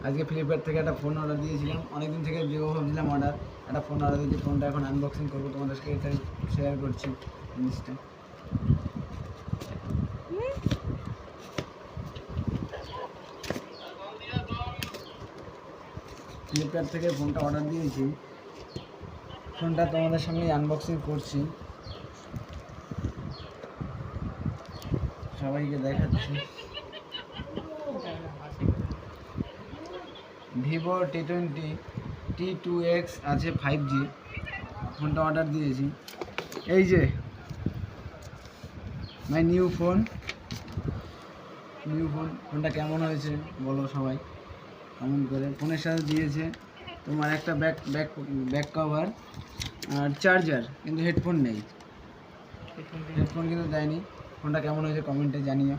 আজকে ফ্লিপকার্ট থেকে একটা ফোন অর্ডার দিয়েছিলাম, অনেকদিন থেকে দেবো ভাবছিলাম অর্ডার। একটা ফোন অর্ডার দিয়েছি, ফোনটা এখন আনবক্সিং করবো, তোমাদের সাথে এটা শেয়ার করছি জিনিসটা। ফ্লিপকার্ট থেকে ফোনটা অর্ডার দিয়েছি, ফোনটা তোমাদের সামনে আনবক্সিং করছি, সবাইকে দেখাচ্ছি। ভিভো T20 T2X আছে 5G, ফোনটা অর্ডার দিয়েছি। এই যে মাই নিউ ফোন, ফোনটা কেমন হয়েছে বলো সবাই কমেন্ট করে। ফোনের সাথে দিয়েছে তোমার একটা ব্যাক কভার আর চার্জার, কিন্তু হেডফোন নেই, হেডফোন কিন্তু দেয়নি। ফোনটা কেমন হয়েছে কমেন্টে জানিও।